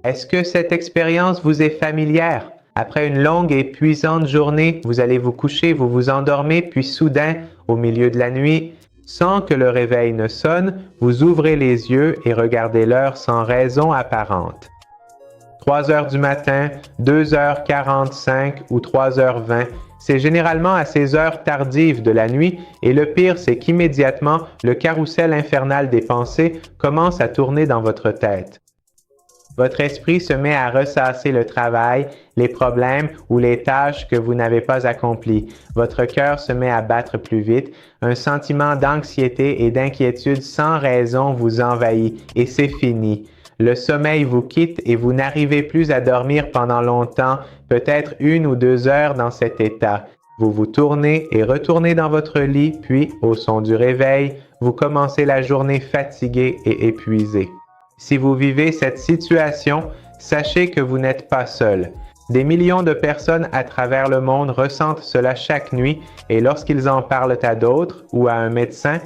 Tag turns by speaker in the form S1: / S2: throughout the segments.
S1: Est-ce que cette expérience vous est familière? Après une longue et épuisante journée, vous allez vous coucher, vous vous endormez, puis soudain, au milieu de la nuit, sans que le réveil ne sonne, vous ouvrez les yeux et regardez l'heure sans raison apparente. 3 heures du matin, 2h45 ou 3h20, c'est généralement à ces heures tardives de la nuit et le pire, c'est qu'immédiatement, le carrousel infernal des pensées commence à tourner dans votre tête. Votre esprit se met à ressasser le travail, les problèmes ou les tâches que vous n'avez pas accomplies. Votre cœur se met à battre plus vite. Un sentiment d'anxiété et d'inquiétude sans raison vous envahit et c'est fini. Le sommeil vous quitte et vous n'arrivez plus à dormir pendant longtemps, peut-être 1 ou 2 heures dans cet état. Vous vous tournez et retournez dans votre lit, puis, au son du réveil, vous commencez la journée fatigué et épuisé. Si vous vivez cette situation, sachez que vous n'êtes pas seul. Des millions de personnes à travers le monde ressentent cela chaque nuit et lorsqu'ils en parlent à d'autres ou à un médecin,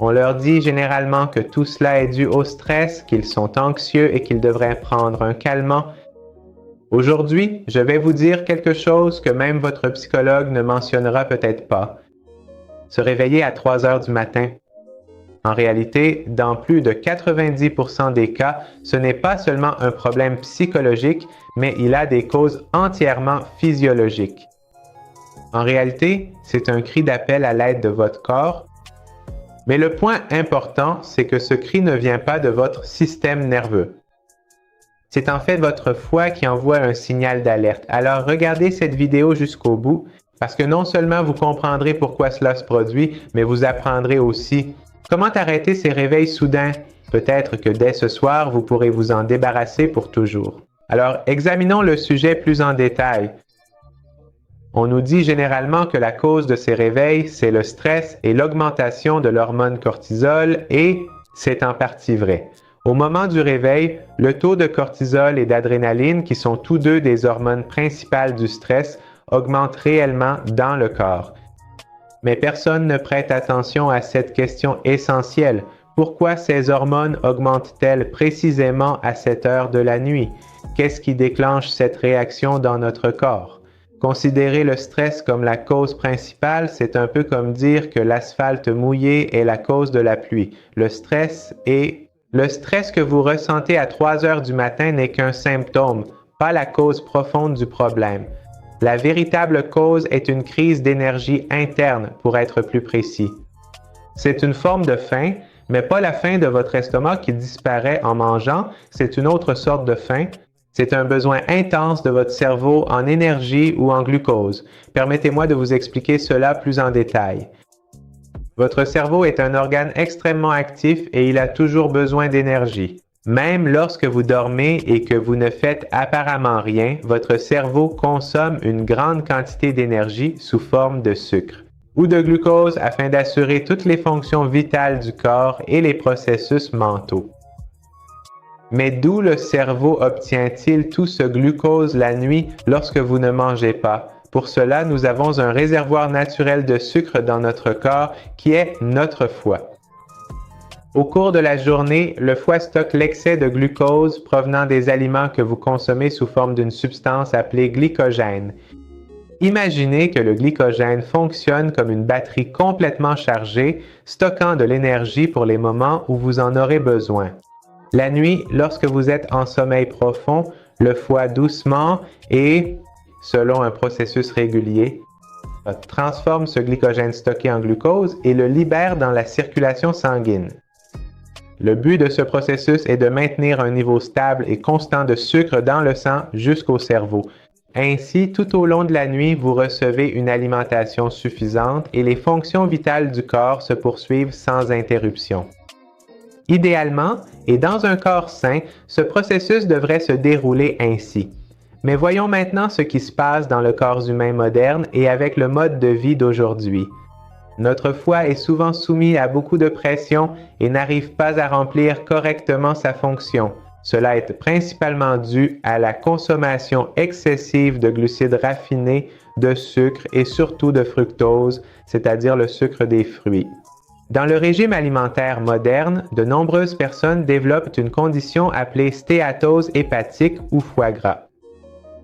S1: on leur dit généralement que tout cela est dû au stress, qu'ils sont anxieux et qu'ils devraient prendre un calmant. Aujourd'hui, je vais vous dire quelque chose que même votre psychologue ne mentionnera peut-être pas. Se réveiller à 3 heures du matin. En réalité, dans plus de 90% des cas, ce n'est pas seulement un problème psychologique, mais il a des causes entièrement physiologiques. En réalité, c'est un cri d'appel à l'aide de votre corps. Mais le point important, c'est que ce cri ne vient pas de votre système nerveux. C'est en fait votre foie qui envoie un signal d'alerte. Alors regardez cette vidéo jusqu'au bout, parce que non seulement vous comprendrez pourquoi cela se produit, mais vous apprendrez aussi comment arrêter ces réveils soudains. Peut-être que dès ce soir, vous pourrez vous en débarrasser pour toujours. Alors, examinons le sujet plus en détail. On nous dit généralement que la cause de ces réveils, c'est le stress et l'augmentation de l'hormone cortisol et c'est en partie vrai. Au moment du réveil, le taux de cortisol et d'adrénaline, qui sont tous deux des hormones principales du stress, augmente réellement dans le corps. Mais personne ne prête attention à cette question essentielle. Pourquoi ces hormones augmentent-elles précisément à cette heure de la nuit? Qu'est-ce qui déclenche cette réaction dans notre corps? Considérer le stress comme la cause principale, c'est un peu comme dire que l'asphalte mouillé est la cause de la pluie. Le stress que vous ressentez à 3 heures du matin n'est qu'un symptôme, pas la cause profonde du problème. La véritable cause est une crise d'énergie interne, pour être plus précis. C'est une forme de faim, mais pas la faim de votre estomac qui disparaît en mangeant, c'est une autre sorte de faim. C'est un besoin intense de votre cerveau en énergie ou en glucose. Permettez-moi de vous expliquer cela plus en détail. Votre cerveau est un organe extrêmement actif et il a toujours besoin d'énergie. Même lorsque vous dormez et que vous ne faites apparemment rien, votre cerveau consomme une grande quantité d'énergie sous forme de sucre ou de glucose afin d'assurer toutes les fonctions vitales du corps et les processus mentaux. Mais d'où le cerveau obtient-il tout ce glucose la nuit lorsque vous ne mangez pas? Pour cela, nous avons un réservoir naturel de sucre dans notre corps qui est notre foie. Au cours de la journée, le foie stocke l'excès de glucose provenant des aliments que vous consommez sous forme d'une substance appelée glycogène. Imaginez que le glycogène fonctionne comme une batterie complètement chargée, stockant de l'énergie pour les moments où vous en aurez besoin. La nuit, lorsque vous êtes en sommeil profond, le foie doucement et, selon un processus régulier, transforme ce glycogène stocké en glucose et le libère dans la circulation sanguine. Le but de ce processus est de maintenir un niveau stable et constant de sucre dans le sang jusqu'au cerveau. Ainsi, tout au long de la nuit, vous recevez une alimentation suffisante et les fonctions vitales du corps se poursuivent sans interruption. Idéalement, et dans un corps sain, ce processus devrait se dérouler ainsi. Mais voyons maintenant ce qui se passe dans le corps humain moderne et avec le mode de vie d'aujourd'hui. Notre foie est souvent soumis à beaucoup de pression et n'arrive pas à remplir correctement sa fonction. Cela est principalement dû à la consommation excessive de glucides raffinés, de sucre et surtout de fructose, c'est-à-dire le sucre des fruits. Dans le régime alimentaire moderne, de nombreuses personnes développent une condition appelée stéatose hépatique ou foie gras.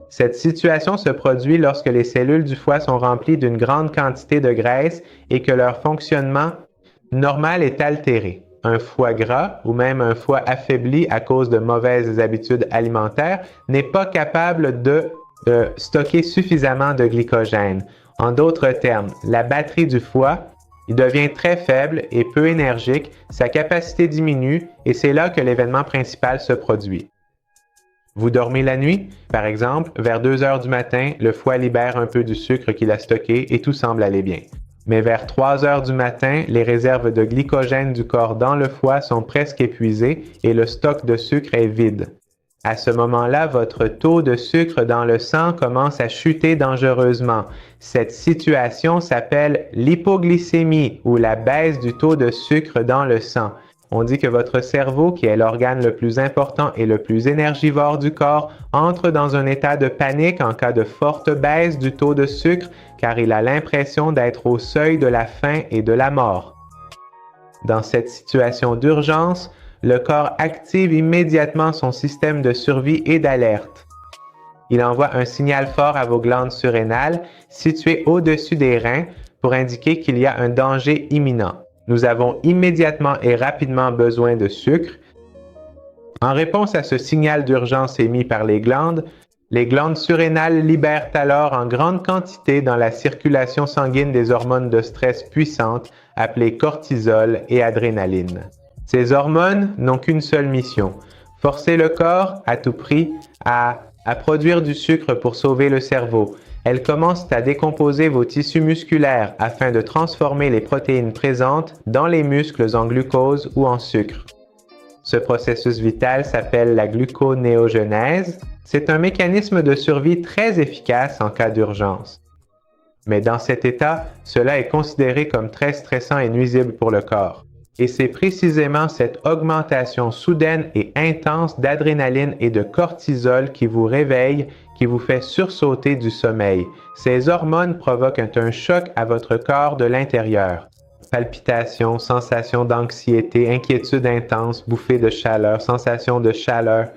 S1: Cette situation se produit lorsque les cellules du foie sont remplies d'une grande quantité de graisse et que leur fonctionnement normal est altéré. Un foie gras ou même un foie affaibli à cause de mauvaises habitudes alimentaires n'est pas capable de stocker suffisamment de glycogène. En d'autres termes, la batterie du foie il devient très faible et peu énergique, sa capacité diminue et c'est là que l'événement principal se produit. Vous dormez la nuit? Par exemple, vers 2 heures du matin, le foie libère un peu du sucre qu'il a stocké et tout semble aller bien. Mais vers 3 heures du matin, les réserves de glycogène du corps dans le foie sont presque épuisées et le stock de sucre est vide. À ce moment-là, votre taux de sucre dans le sang commence à chuter dangereusement. Cette situation s'appelle l'hypoglycémie ou la baisse du taux de sucre dans le sang. On dit que votre cerveau, qui est l'organe le plus important et le plus énergivore du corps, entre dans un état de panique en cas de forte baisse du taux de sucre car il a l'impression d'être au seuil de la faim et de la mort. Dans cette situation d'urgence, le corps active immédiatement son système de survie et d'alerte. Il envoie un signal fort à vos glandes surrénales situées au-dessus des reins pour indiquer qu'il y a un danger imminent. Nous avons immédiatement et rapidement besoin de sucre. En réponse à ce signal d'urgence émis par les glandes surrénales libèrent alors en grande quantité dans la circulation sanguine des hormones de stress puissantes appelées cortisol et adrénaline. Ces hormones n'ont qu'une seule mission, forcer le corps à tout prix à produire du sucre pour sauver le cerveau. Elles commencent à décomposer vos tissus musculaires afin de transformer les protéines présentes dans les muscles en glucose ou en sucre. Ce processus vital s'appelle la gluconéogenèse. C'est un mécanisme de survie très efficace en cas d'urgence. Mais dans cet état, cela est considéré comme très stressant et nuisible pour le corps. Et c'est précisément cette augmentation soudaine et intense d'adrénaline et de cortisol qui vous réveille, qui vous fait sursauter du sommeil. Ces hormones provoquent un choc à votre corps de l'intérieur. Palpitations, sensations d'anxiété, inquiétude intense, bouffées de chaleur, sensations de chaleur.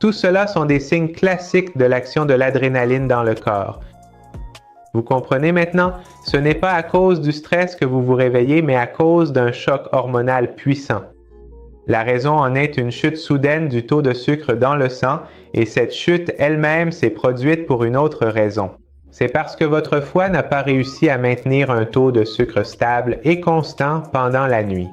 S1: Tout cela sont des signes classiques de l'action de l'adrénaline dans le corps. Vous comprenez maintenant? Ce n'est pas à cause du stress que vous vous réveillez, mais à cause d'un choc hormonal puissant. La raison en est une chute soudaine du taux de sucre dans le sang et cette chute elle-même s'est produite pour une autre raison. C'est parce que votre foie n'a pas réussi à maintenir un taux de sucre stable et constant pendant la nuit.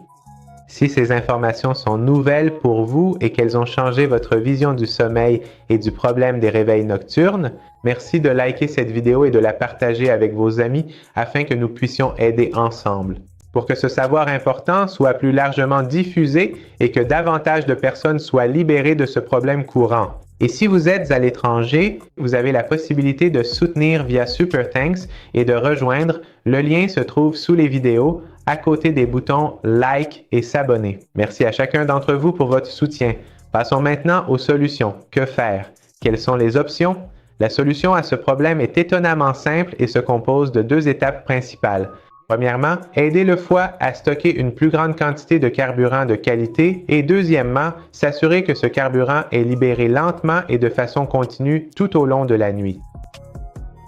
S1: Si ces informations sont nouvelles pour vous et qu'elles ont changé votre vision du sommeil et du problème des réveils nocturnes, merci de liker cette vidéo et de la partager avec vos amis afin que nous puissions aider ensemble. Pour que ce savoir important soit plus largement diffusé et que davantage de personnes soient libérées de ce problème courant. Et si vous êtes à l'étranger, vous avez la possibilité de soutenir via Super Thanks et de rejoindre. Le lien se trouve sous les vidéos, à côté des boutons Like et S'abonner. Merci à chacun d'entre vous pour votre soutien. Passons maintenant aux solutions. Que faire? Quelles sont les options? La solution à ce problème est étonnamment simple et se compose de 2 étapes principales. Premièrement, aider le foie à stocker une plus grande quantité de carburant de qualité et deuxièmement, s'assurer que ce carburant est libéré lentement et de façon continue tout au long de la nuit.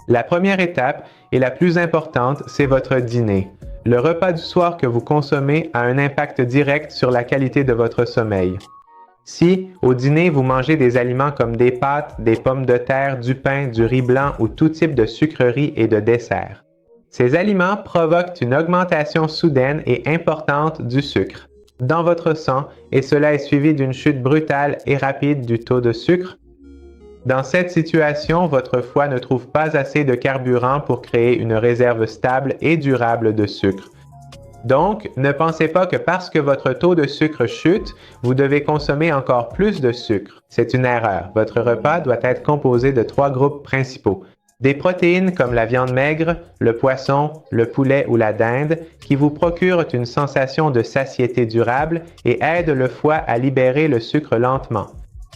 S1: La première étape et la plus importante, c'est votre dîner. Le repas du soir que vous consommez a un impact direct sur la qualité de votre sommeil. Si, au dîner, vous mangez des aliments comme des pâtes, des pommes de terre, du pain, du riz blanc ou tout type de sucreries et de desserts, ces aliments provoquent une augmentation soudaine et importante du sucre dans votre sang et cela est suivi d'une chute brutale et rapide du taux de sucre. Dans cette situation, votre foie ne trouve pas assez de carburant pour créer une réserve stable et durable de sucre. Donc, ne pensez pas que parce que votre taux de sucre chute, vous devez consommer encore plus de sucre. C'est une erreur. Votre repas doit être composé de 3 groupes principaux. Des protéines comme la viande maigre, le poisson, le poulet ou la dinde qui vous procurent une sensation de satiété durable et aident le foie à libérer le sucre lentement.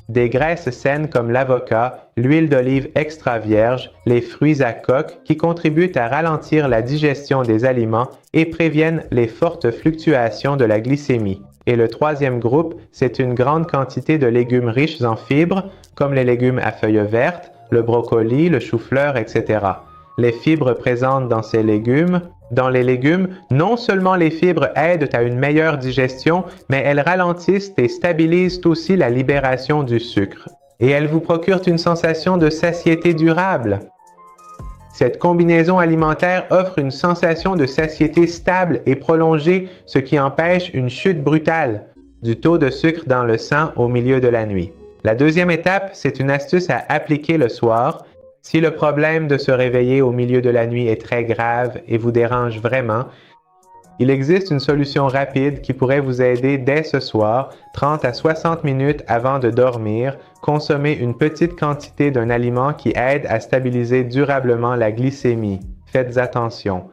S1: des graisses saines comme l'avocat, l'huile d'olive extra vierge, les fruits à coque qui contribuent à ralentir la digestion des aliments et préviennent les fortes fluctuations de la glycémie. Et le troisième groupe, c'est une grande quantité de légumes riches en fibres, comme les légumes à feuilles vertes, le brocoli, le chou-fleur, etc. Les fibres présentes dans les légumes, non seulement les fibres aident à une meilleure digestion, mais elles ralentissent et stabilisent aussi la libération du sucre. Et elles vous procurent une sensation de satiété durable. Cette combinaison alimentaire offre une sensation de satiété stable et prolongée, ce qui empêche une chute brutale du taux de sucre dans le sang au milieu de la nuit. La deuxième étape, c'est une astuce à appliquer le soir. Si le problème de se réveiller au milieu de la nuit est très grave et vous dérange vraiment, il existe une solution rapide qui pourrait vous aider dès ce soir, 30 à 60 minutes avant de dormir. Consommer une petite quantité d'un aliment qui aide à stabiliser durablement la glycémie. Faites attention.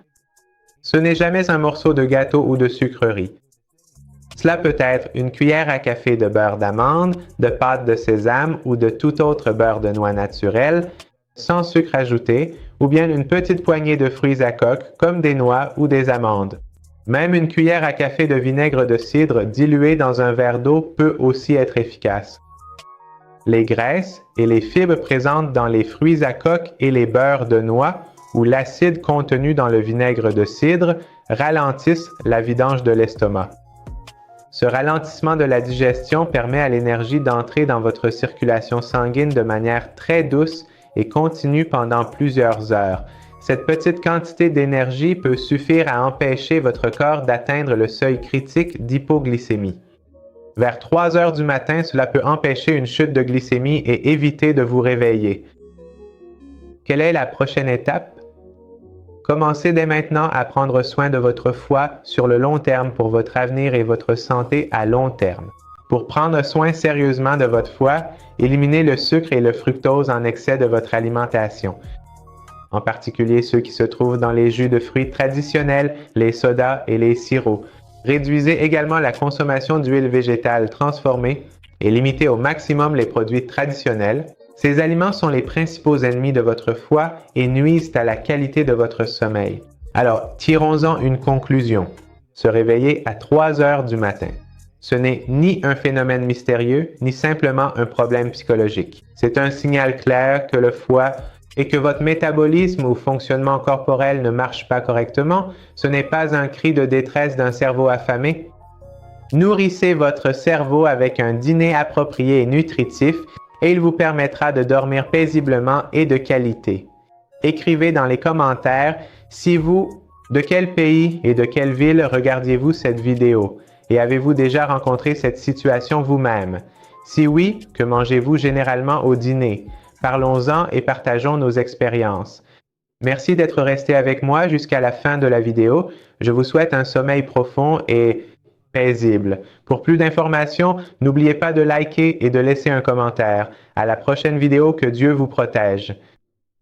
S1: Ce n'est jamais un morceau de gâteau ou de sucrerie. Cela peut être une cuillère à café de beurre d'amande, de pâte de sésame ou de tout autre beurre de noix naturel, sans sucre ajouté, ou bien une petite poignée de fruits à coque comme des noix ou des amandes. Même une cuillère à café de vinaigre de cidre dilué dans un verre d'eau peut aussi être efficace. Les graisses et les fibres présentes dans les fruits à coque et les beurres de noix ou l'acide contenu dans le vinaigre de cidre ralentissent la vidange de l'estomac. Ce ralentissement de la digestion permet à l'énergie d'entrer dans votre circulation sanguine de manière très douce et continue pendant plusieurs heures. Cette petite quantité d'énergie peut suffire à empêcher votre corps d'atteindre le seuil critique d'hypoglycémie. Vers 3 heures du matin, cela peut empêcher une chute de glycémie et éviter de vous réveiller. Quelle est la prochaine étape? Commencez dès maintenant à prendre soin de votre foie sur le long terme pour votre avenir et votre santé à long terme. Pour prendre soin sérieusement de votre foie, éliminez le sucre et le fructose en excès de votre alimentation, en particulier ceux qui se trouvent dans les jus de fruits traditionnels, les sodas et les sirops. Réduisez également la consommation d'huile végétale transformée et limitez au maximum les produits traditionnels. Ces aliments sont les principaux ennemis de votre foie et nuisent à la qualité de votre sommeil. Alors, tirons-en une conclusion. Se réveiller à 3 heures du matin. Ce n'est ni un phénomène mystérieux, ni simplement un problème psychologique. C'est un signal clair que le foie et que votre métabolisme ou fonctionnement corporel ne marche pas correctement. Ce n'est pas un cri de détresse d'un cerveau affamé. Nourrissez votre cerveau avec un dîner approprié et nutritif et il vous permettra de dormir paisiblement et de qualité. Écrivez dans les commentaires de quel pays et de quelle ville regardiez-vous cette vidéo et avez-vous déjà rencontré cette situation vous-même? Si oui, que mangez-vous généralement au dîner? Parlons-en et partageons nos expériences. Merci d'être resté avec moi jusqu'à la fin de la vidéo. Je vous souhaite un sommeil profond et paisible. Pour plus d'informations, n'oubliez pas de liker et de laisser un commentaire. À la prochaine vidéo, que Dieu vous protège.